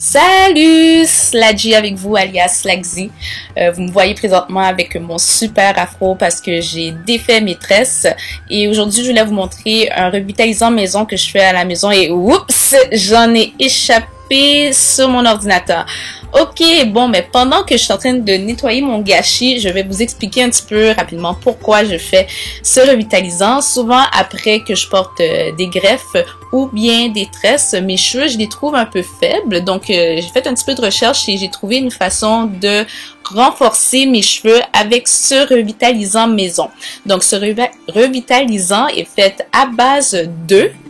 Salut, Sladji avec vous, alias Slagzy. Vous me voyez présentement avec mon super afro parce que j'ai défait mes tresses. Et aujourd'hui, je voulais vous montrer un revitalisant maison que je fais à la maison. Et oups, j'en ai échappé sur mon ordinateur. Ok, bon, mais pendant que je suis en train de nettoyer mon gâchis, je vais vous expliquer un petit peu rapidement pourquoi je fais ce revitalisant. Souvent, après que je porte des greffes ou bien des tresses, mes cheveux, je les trouve un peu faibles. Donc, j'ai fait un petit peu de recherche et j'ai trouvé une façon de renforcer mes cheveux avec ce revitalisant maison. Donc, ce revitalisant est fait à base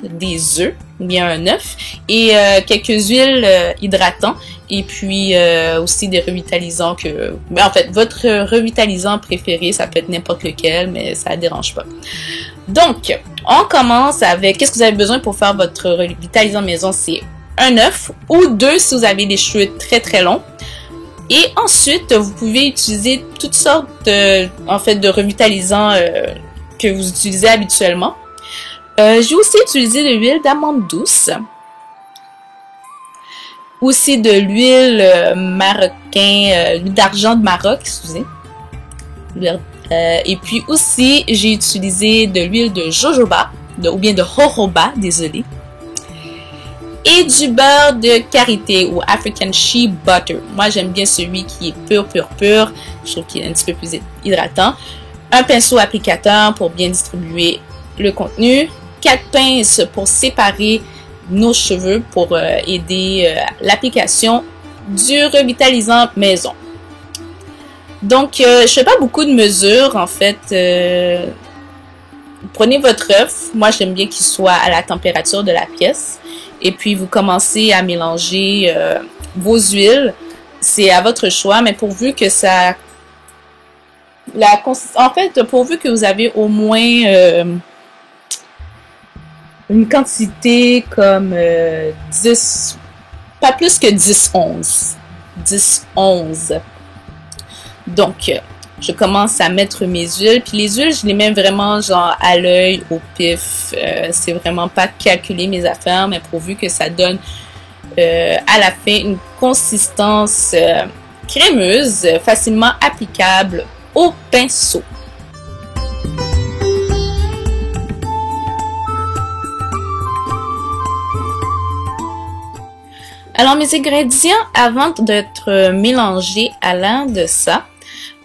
des œufs, ou bien un œuf, et quelques huiles hydratantes, et puis aussi des revitalisants que... Mais en fait, votre revitalisant préféré, ça peut être n'importe lequel, mais ça ne dérange pas. Donc, on commence avec... Qu'est-ce que vous avez besoin pour faire votre revitalisant maison? C'est un œuf ou deux si vous avez les cheveux très très longs. Et ensuite, vous pouvez utiliser toutes sortes de revitalisants que vous utilisez habituellement. J'ai aussi utilisé de l'huile d'amande douce. Aussi de l'huile l'huile d'argent de Maroc, excusez. Et puis aussi, j'ai utilisé de l'huile de jojoba, ou bien de jojoba, désolé. Et du beurre de karité ou African Shea Butter. Moi, j'aime bien celui qui est pur. Je trouve qu'il est un petit peu plus hydratant. Un pinceau applicateur pour bien distribuer le contenu. 4 pinces pour séparer nos cheveux pour aider l'application du revitalisant maison. Donc, je fais pas beaucoup de mesures en fait. Prenez votre œuf. Moi, j'aime bien qu'il soit à la température de la pièce. Et puis, vous commencez à mélanger vos huiles. C'est à votre choix, mais pourvu que ça... En fait, pourvu que vous avez au moins une quantité comme 10... Pas plus que 10-11. 10-11. Donc, je commence à mettre mes huiles. Puis les huiles, je les mets vraiment genre à l'œil, au pif. C'est vraiment pas calculer mes affaires, mais pourvu que ça donne à la fin une consistance crémeuse, facilement applicable au pinceau. Alors, mes ingrédients, avant d'être mélangés à l'un de ça,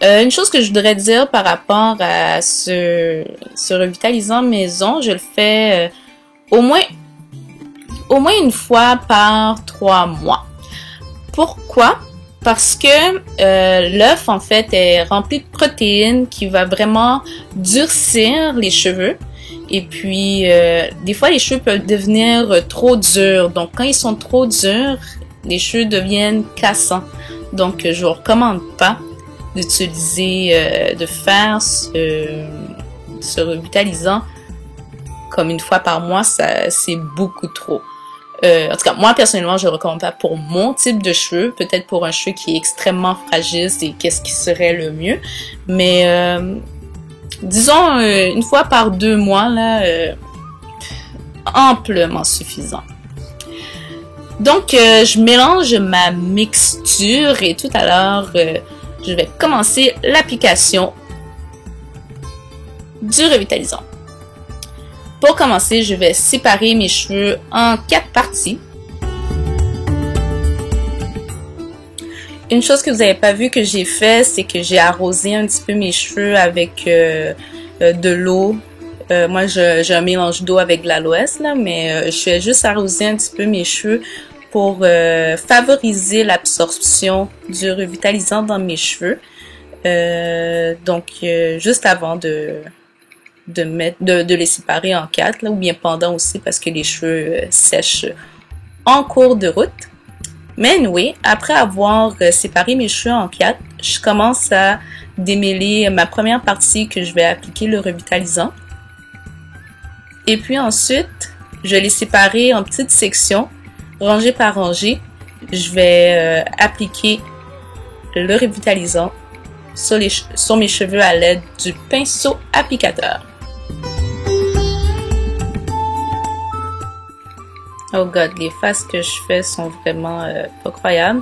une chose que je voudrais dire par rapport à ce revitalisant maison, je le fais au moins une fois par 3 mois. Pourquoi? Parce que l'œuf, en fait, est rempli de protéines qui va vraiment durcir les cheveux. Et puis, des fois, les cheveux peuvent devenir trop durs. Donc, quand ils sont trop durs, les cheveux deviennent cassants. Donc, je vous recommande pas d'utiliser, de faire ce revitalisant comme une fois par mois. C'est beaucoup trop. En tout cas, moi, personnellement, je ne recommande pas pour mon type de cheveux. Peut-être pour un cheveu qui est extrêmement fragile, c'est qu'est-ce qui serait le mieux. Mais... disons, une fois par 2 mois, là, amplement suffisant. Donc, je mélange ma mixture et tout à l'heure, je vais commencer l'application du revitalisant. Pour commencer, je vais séparer mes cheveux en 4 parties. Une chose que vous n'avez pas vu que j'ai fait, c'est que j'ai arrosé un petit peu mes cheveux avec de l'eau. Moi, j'ai un mélange d'eau avec de l'aloès, là, mais je vais juste arroser un petit peu mes cheveux pour favoriser l'absorption du revitalisant dans mes cheveux. Donc, juste avant de les séparer en 4, là, ou bien pendant aussi, parce que les cheveux sèchent en cours de route. Mais anyway, après avoir séparé mes cheveux en 4, je commence à démêler ma première partie que je vais appliquer le revitalisant. Et puis ensuite, je vais les séparer en petites sections, rangée par rangée. Je vais appliquer le revitalisant sur mes cheveux à l'aide du pinceau applicateur. Oh god, les faces que je fais sont vraiment pas croyables.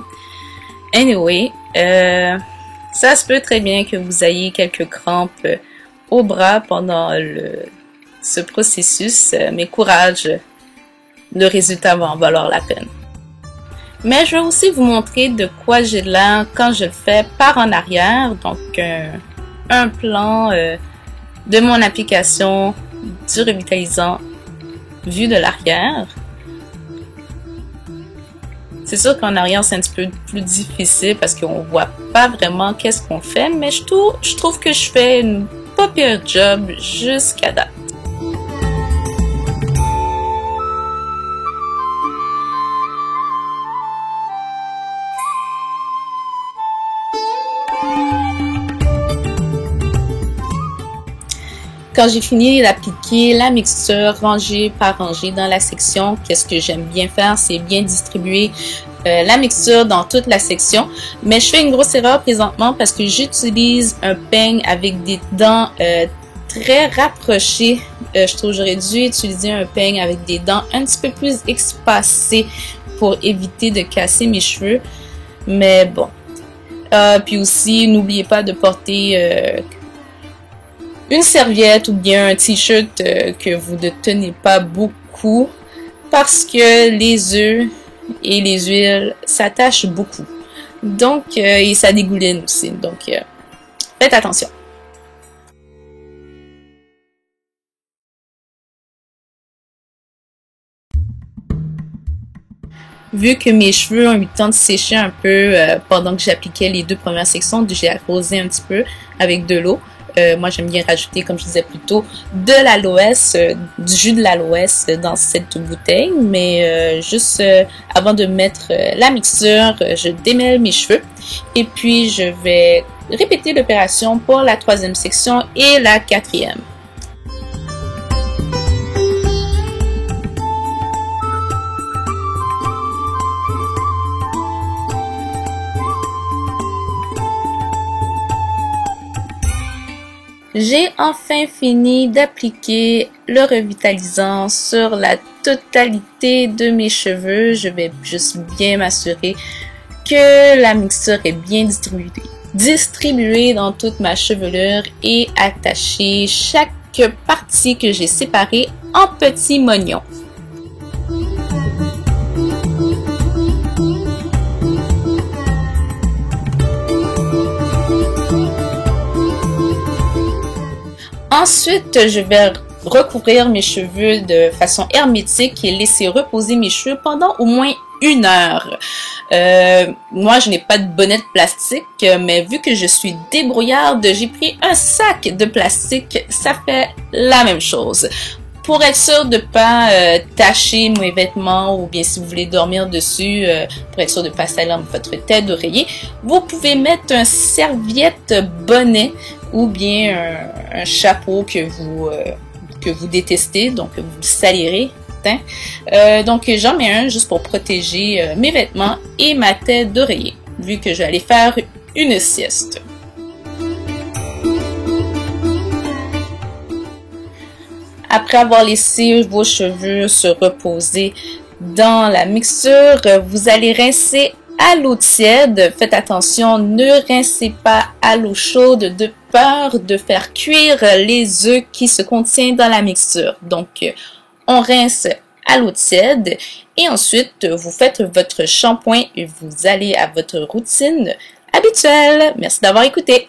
Anyway, ça se peut très bien que vous ayez quelques crampes au bras pendant ce processus, mais courage, le résultat va en valoir la peine. Mais je vais aussi vous montrer de quoi j'ai l'air quand je le fais par en arrière, donc un plan de mon application du revitalisant vu de l'arrière. C'est sûr qu'en arrière c'est un petit peu plus difficile parce qu'on voit pas vraiment qu'est-ce qu'on fait, mais je trouve que je fais une pas pire job jusqu'à date. Quand j'ai fini d'appliquer la mixture rangée par rangée dans la section, qu'est-ce que j'aime bien faire, c'est bien distribuer la mixture dans toute la section. Mais je fais une grosse erreur présentement parce que j'utilise un peigne avec des dents très rapprochées. Je trouve que j'aurais dû utiliser un peigne avec des dents un petit peu plus espacées pour éviter de casser mes cheveux. Mais bon. Puis aussi, n'oubliez pas de porter une serviette ou bien un t-shirt que vous ne tenez pas beaucoup parce que les œufs et les huiles s'attachent beaucoup. Donc, et ça dégouline aussi. Donc, faites attention. Vu que mes cheveux ont eu le temps de sécher un peu pendant que j'appliquais les 2 premières sections, j'ai arrosé un petit peu avec de l'eau. Moi, j'aime bien rajouter, comme je disais plus tôt, de l'aloès, du jus de l'aloès dans cette bouteille. Mais juste avant de mettre la mixture, je démêle mes cheveux. Et puis, je vais répéter l'opération pour la 3e section et la 4e. J'ai enfin fini d'appliquer le revitalisant sur la totalité de mes cheveux. Je vais juste bien m'assurer que la mixture est bien distribuée dans toute ma chevelure et attacher chaque partie que j'ai séparée en petits moignons. Ensuite, je vais recouvrir mes cheveux de façon hermétique et laisser reposer mes cheveux pendant au moins 1 heure. Moi, je n'ai pas de bonnet de plastique, mais vu que je suis débrouillarde, j'ai pris un sac de plastique. Ça fait la même chose. Pour être sûr de ne pas tacher mes vêtements ou bien si vous voulez dormir dessus, pour être sûr de ne pas salir votre tête d'oreiller, vous pouvez mettre un serviette bonnet ou bien un chapeau que vous détestez, donc vous salirez. Donc j'en mets un juste pour protéger mes vêtements et ma tête d'oreiller, vu que je vais aller faire une sieste. Après avoir laissé vos cheveux se reposer dans la mixture, vous allez rincer à l'eau tiède. Faites attention, ne rincez pas à l'eau chaude de peur de faire cuire les œufs qui se contiennent dans la mixture. Donc, on rince à l'eau tiède et ensuite, vous faites votre shampoing et vous allez à votre routine habituelle. Merci d'avoir écouté.